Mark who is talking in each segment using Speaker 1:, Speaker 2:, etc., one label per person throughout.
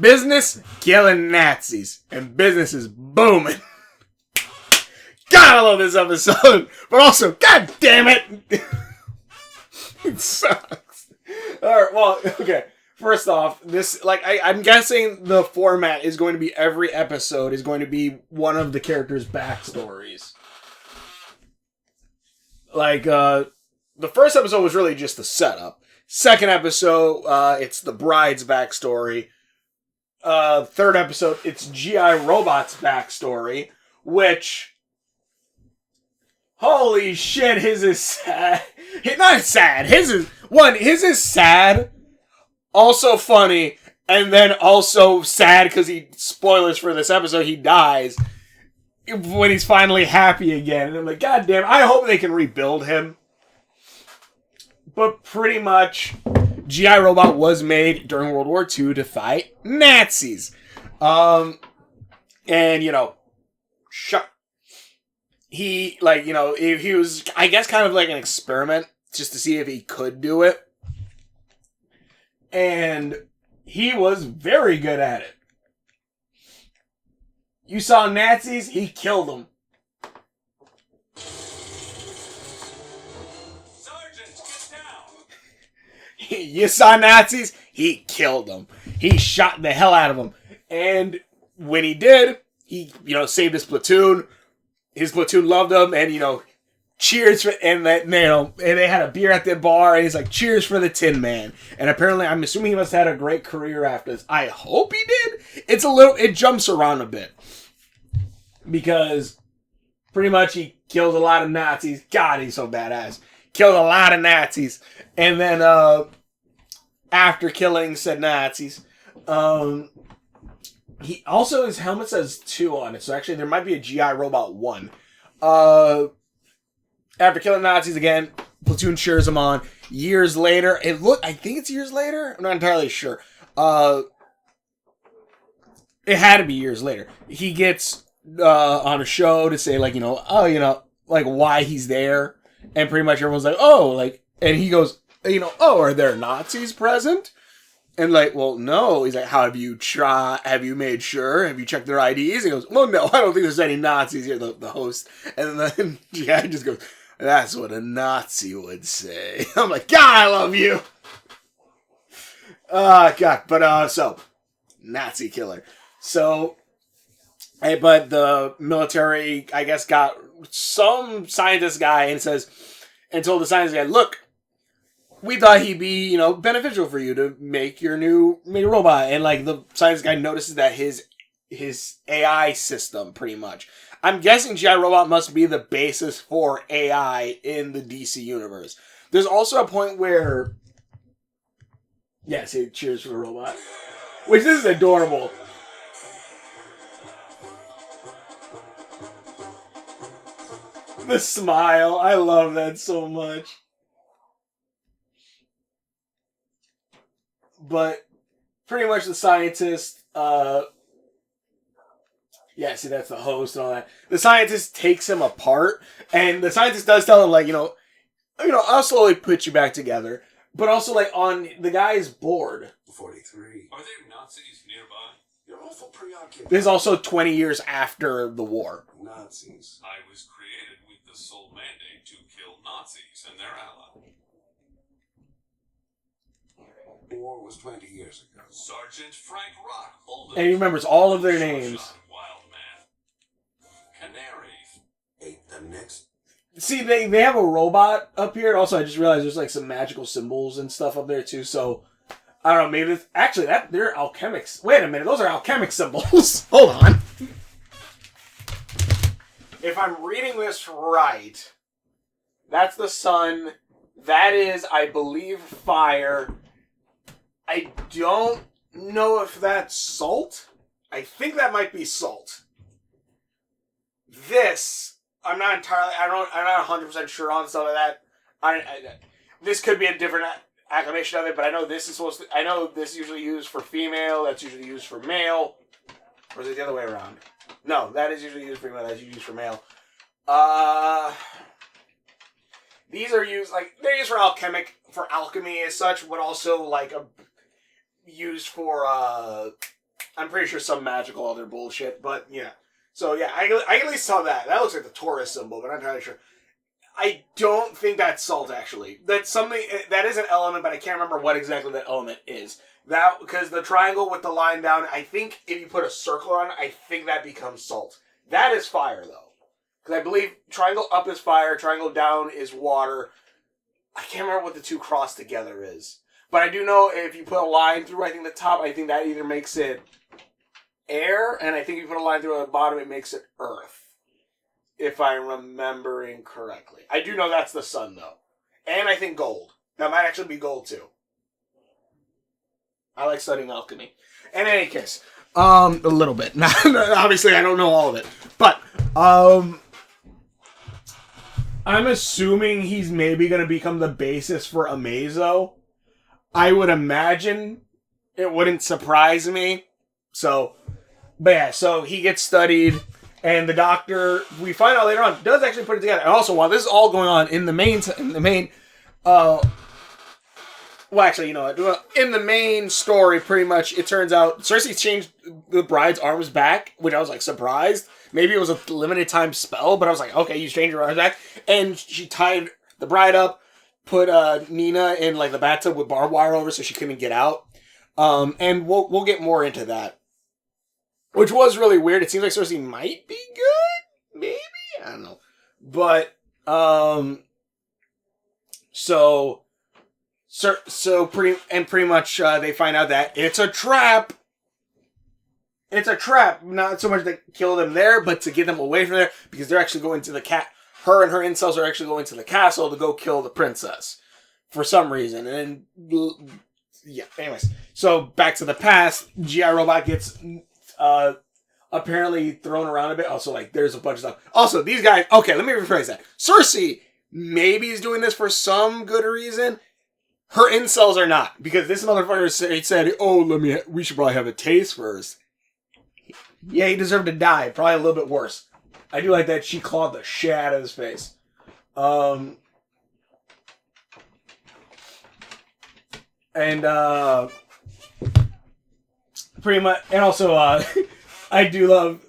Speaker 1: Business killing Nazis, and business is booming. God, I love this episode, but also, god damn it, it sucks. All right, well, okay. First off, this I'm guessing the format is going to be every episode is going to be one of the characters' backstories. Like the first episode was really just the setup. Second episode, it's the bride's backstory. Third episode, it's G.I. Robot's backstory, which, holy shit, his is sad. Not sad. His is sad, also funny, and then also sad because spoilers for this episode, he dies when he's finally happy again. And I'm like, god damn, I hope they can rebuild him. But pretty much, G.I. Robot was made during World War II to fight Nazis. And, he was, I guess, kind of like an experiment just to see if he could do it. And he was very good at it. You saw Nazis, he killed them. You saw Nazis, he killed them. He shot the hell out of them. And when he did, he, saved his platoon. His platoon loved him, and, cheers for, and they had a beer at the bar, and he's like, cheers for the Tin Man. And apparently, I'm assuming he must have had a great career after this. I hope he did. It jumps around a bit. Because pretty much he killed a lot of Nazis. God, he's so badass. Killed a lot of Nazis. And then, after killing said Nazis, he also, his helmet says 2 on it. So actually, there might be a G.I. Robot 1. After killing Nazis again, platoon cheers him on. Years later, I think it's years later? I'm not entirely sure. It had to be years later. He gets, on a show to say, why he's there. And pretty much everyone's like, and he goes, are there Nazis present? And well, no. He's like, how have you made sure? Have you checked their IDs? He goes, well, no, I don't think there's any Nazis here, the host. And then G.I. just goes, that's what a Nazi would say. I'm like, God, I love you. God. But, so, Nazi killer. So, but the military, I guess, got some scientist guy and told the scientist guy, look, we thought he'd be, beneficial for you to make your new robot. And, the science guy notices that his AI system, pretty much. I'm guessing G.I. Robot must be the basis for AI in the DC universe. There's also a point where... Yeah, say cheers for the robot. Which, this is adorable. The smile. I love that so much. But pretty much the scientist, see, that's the host and all that. The scientist takes him apart, and the scientist does tell him, I'll slowly put you back together. But also, on the guy's board.
Speaker 2: 43. Are there Nazis nearby? You're awful preoccupied.
Speaker 1: This is also 20 years after the war.
Speaker 2: Nazis. I was created with the sole mandate to kill Nazis and their allies. War was 20 years ago. Sergeant Frank Rock.
Speaker 1: And he remembers all of their names.
Speaker 2: Wild man. Canary. Ate the next.
Speaker 1: See, they have a robot up here. Also, I just realized there's some magical symbols and stuff up there too. So, I don't know, maybe they're alchemics. Wait a minute, those are alchemic symbols. Hold on. If I'm reading this right, that's the sun. That is, I believe, fire. I don't know if that's salt. I think that might be salt. This, I'm not 100% sure on stuff like that. This could be a different acclamation of it, but I know this is usually used for female, that's usually used for male. Or is it the other way around? No, that is usually used for female, that's usually used for male. These are used, they're used for alchemy as such, but also, used for, I'm pretty sure some magical other bullshit, but yeah. So yeah, I at least saw that. That looks like the Taurus symbol, but I'm not entirely sure. I don't think that's salt, actually. That's something, that is an element, but I can't remember what exactly that element is. That, because the triangle with the line down, I think if you put a circle on it, I think that becomes salt. That is fire, though. Because I believe triangle up is fire, triangle down is water. I can't remember what the two cross together is. But I do know if you put a line through, I think the top, I think that either makes it air, and I think if you put a line through the bottom, it makes it earth. If I'm remembering correctly. I do know that's the sun, though. And I think gold. That might actually be gold, too. I like studying alchemy. In any case, a little bit. Obviously, I don't know all of it. But, I'm assuming he's maybe going to become the basis for Amazo. I would imagine. It wouldn't surprise me. So, but yeah, so he gets studied. And the doctor, we find out later on, does actually put it together. And also, while this is all going on in the main, well, actually, you know what? In the main story, pretty much, it turns out Cersei changed the bride's arms back, which I was like surprised. Maybe it was a limited time spell, but I was like, okay, you changed your arms back, and she tied the bride up, put Nina in like the bathtub with barbed wire over so she couldn't get out. And we'll get more into that. Which was really weird. It seems like Cersei might be good? Maybe? I don't know. But, pretty much, they find out that it's a trap. It's a trap. Not so much to kill them there, but to get them away from there, because they're actually going to her and her incels are actually going to the castle to go kill the princess. For some reason. And, yeah, anyways. So, back to the past, G.I. Robot gets apparently thrown around a bit. Also, like, there's a bunch of stuff. Also, these guys, okay, let me rephrase that. Cersei maybe is doing this for some good reason. Her incels are not. Because this motherfucker said, we should probably have a taste first. Yeah, he deserved to die. Probably a little bit worse. I do like that she clawed the shit out of his face. Pretty much, and also, I do love,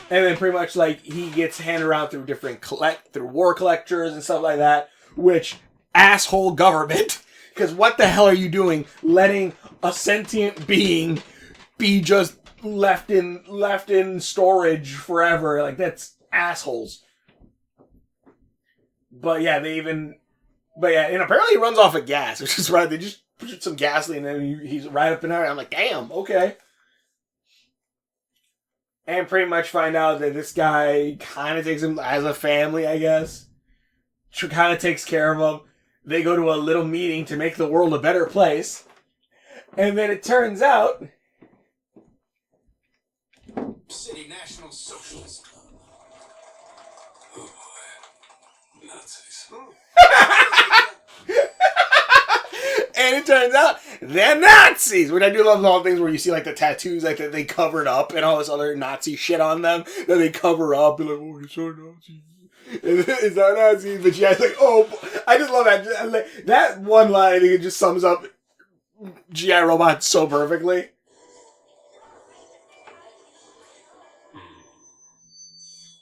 Speaker 1: and then pretty much, like, he gets handed around through through war collectors and stuff like that, which, asshole government, because what the hell are you doing letting a sentient being be just left in storage forever? Like, that's assholes. But yeah, and apparently he runs off of gas, which is right, they just put some gasoline and he's right up in there. I'm like, damn, okay. And pretty much find out that this guy kind of takes him as a family, I guess. Kind of takes care of him. They go to a little meeting to make the world a better place. And then it turns out...
Speaker 2: City National Socialist Club. Oh boy. Nazis.
Speaker 1: And it turns out they're Nazis, which I do love all things where you see like the tattoos like that they covered up and all this other Nazi shit on them that they cover up and like, oh, it's our Nazis. It's not Nazis, but yeah, it's like, oh, I just love that. That one line, I think it just sums up G.I. Robot so perfectly.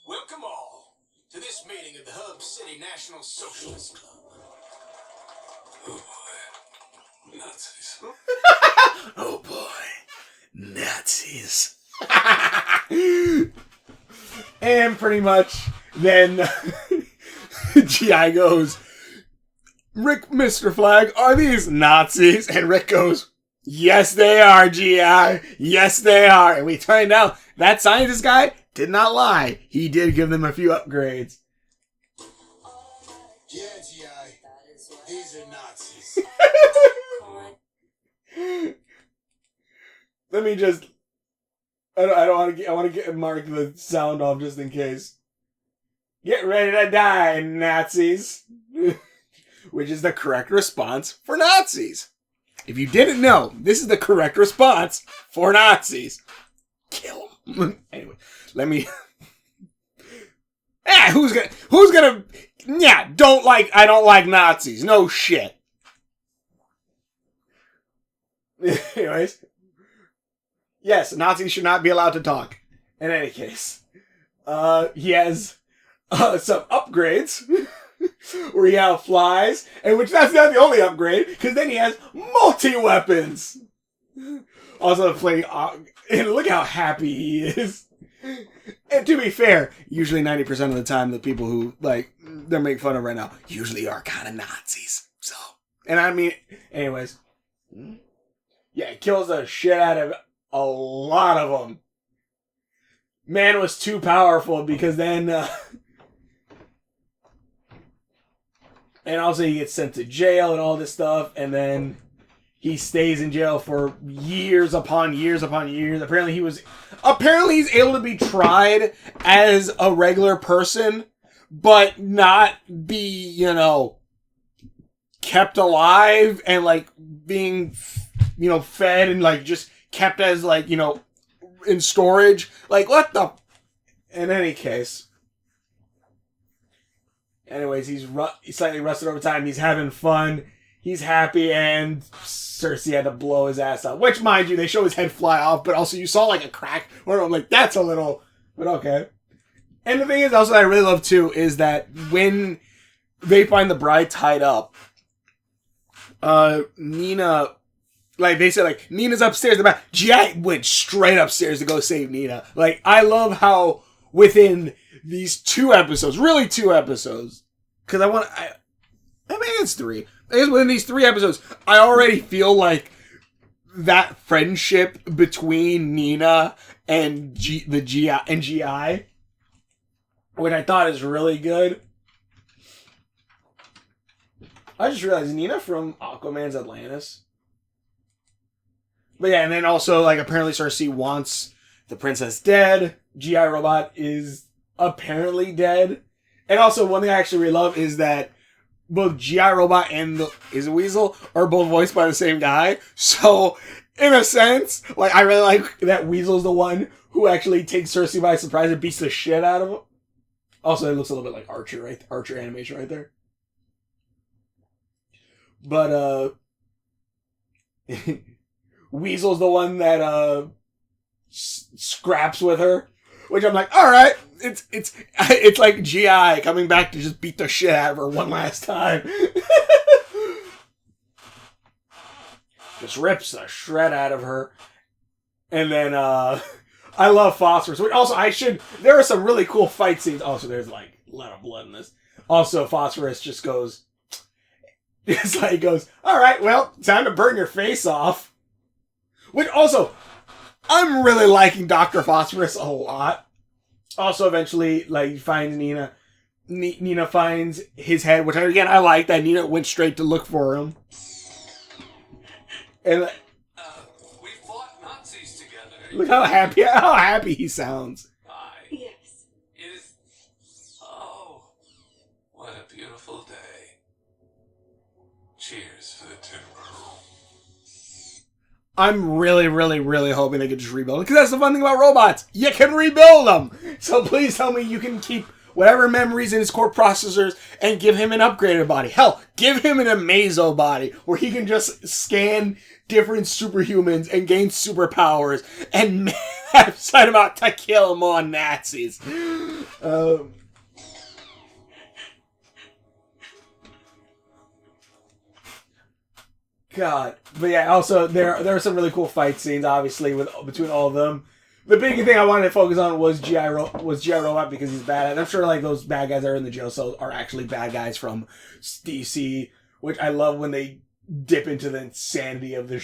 Speaker 2: Welcome all to this meeting of the Hub City National Socialist Club. Oh boy, Nazis.
Speaker 1: Oh boy, Nazis. And pretty much then G.I. goes, Rick, Mr. Flag, are these Nazis? And Rick goes, yes they are, G.I. Yes they are. And we find out that scientist guy did not lie. He did give them a few upgrades.
Speaker 2: Yeah, G.I. These are Nazis.
Speaker 1: Let me just... I want to mark the sound off just in case. Get ready to die, Nazis. Which is the correct response for Nazis. If you didn't know, this is the correct response for Nazis. Kill them. Anyway, let me... who's gonna... Yeah, I don't like Nazis. No shit. Anyways. Yes, Nazis should not be allowed to talk. In any case, he has some upgrades where he now flies, and which that's not the only upgrade, because then he has multi-weapons. Also playing, and look how happy he is. And to be fair, usually 90% of the time, the people who, like, they're making fun of right now, usually are kind of Nazis. So, and I mean, anyways. Yeah, it kills the shit out of a lot of them. Man was too powerful because then, and also he gets sent to jail and all this stuff, and then he stays in jail for years upon years upon years. Apparently he's able to be tried as a regular person, but not be, you know, kept alive and, like, being, you know, fed and, like, just kept as, like, you know, in storage. Like, what the... In any case. Anyways, he's slightly rusted over time. He's having fun. He's happy, and Cersei had to blow his ass up. Which, mind you, they show his head fly off, but also you saw, like, a crack. Where I'm like, that's a little... But okay. And the thing is, also, that I really love, too, is that when they find the bride tied up, Nina... Like, they said, like, Nina's upstairs. The G.I. went straight upstairs to go save Nina. Like, I love how within these 2 episodes, really 2 episodes, because I mean, it's 3. I guess within these 3 episodes, I already feel like that friendship between Nina and G.I., which I thought is really good. I just realized Nina from Aquaman's Atlantis. But yeah, and then also, like, apparently Cersei wants the princess dead. G.I. Robot is apparently dead. And also, one thing I actually really love is that both G.I. Robot and is it Weasel are both voiced by the same guy. So, in a sense, like, I really like that Weasel's the one who actually takes Cersei by surprise and beats the shit out of him. Also, it looks a little bit like Archer, right? Archer animation right there. But, Weasel's the one that scraps with her, which I'm like, all right, it's like G.I. coming back to just beat the shit out of her one last time. Just rips a shred out of her, and then I love Phosphorus. Which also there are some really cool fight scenes. Also, there's like a lot of blood in this. Also, Phosphorus just goes, it's like goes, all right, well, time to burn your face off. Which also, I'm really liking Dr. Phosphorus a lot. Also, eventually, like, he finds Nina. Nina finds his head, which, again, I like that Nina went straight to look for him. And
Speaker 2: we fought Nazis together.
Speaker 1: Look how happy he sounds.
Speaker 3: Yes.
Speaker 2: It is... Oh, what a beautiful day. Cheers for the timber.
Speaker 1: I'm really, really, really hoping they can just rebuild it. Because that's the fun thing about robots. You can rebuild them. So please tell me you can keep whatever memories in his core processors and give him an upgraded body. Hell, give him an Amazo body where he can just scan different superhumans and gain superpowers and set him out to kill more Nazis. God, but yeah. Also, there are some really cool fight scenes, obviously, between all of them. The big thing I wanted to focus on was G.I. Robot because he's bad. And I'm sure like those bad guys that are in the jail cells are actually bad guys from DC, which I love when they dip into the insanity of their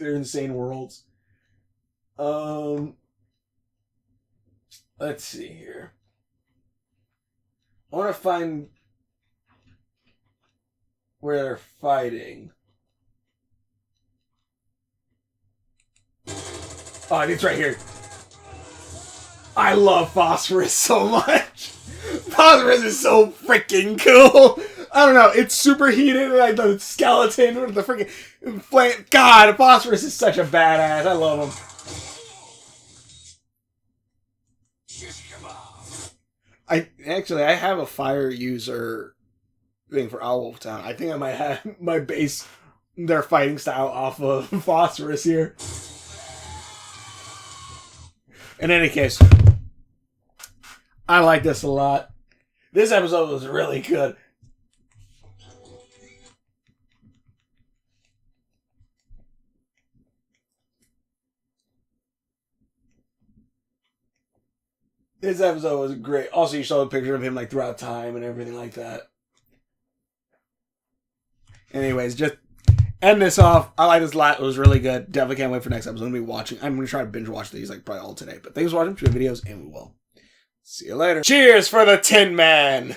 Speaker 1: insane worlds. Let's see here. I want to find where they're fighting. Oh, it's right here. I love Phosphorus so much. Phosphorus is so freaking cool. I don't know. It's superheated, like the skeleton with the freaking flame. God, Phosphorus is such a badass. I love him. I have a fire user thing for Owlwolf Town. I think I might have my base their fighting style off of Phosphorus here. In any case, I like this a lot. This episode was really good. This episode was great. Also, you saw a picture of him like throughout time and everything like that. Anyways, just end this off. I like this a lot. It was really good. Definitely can't wait for next episode. I'm going to be watching. I'm going to try to binge watch these like probably all today. But thanks for watching. Videos, and we will see you later. Cheers for the Tin Man.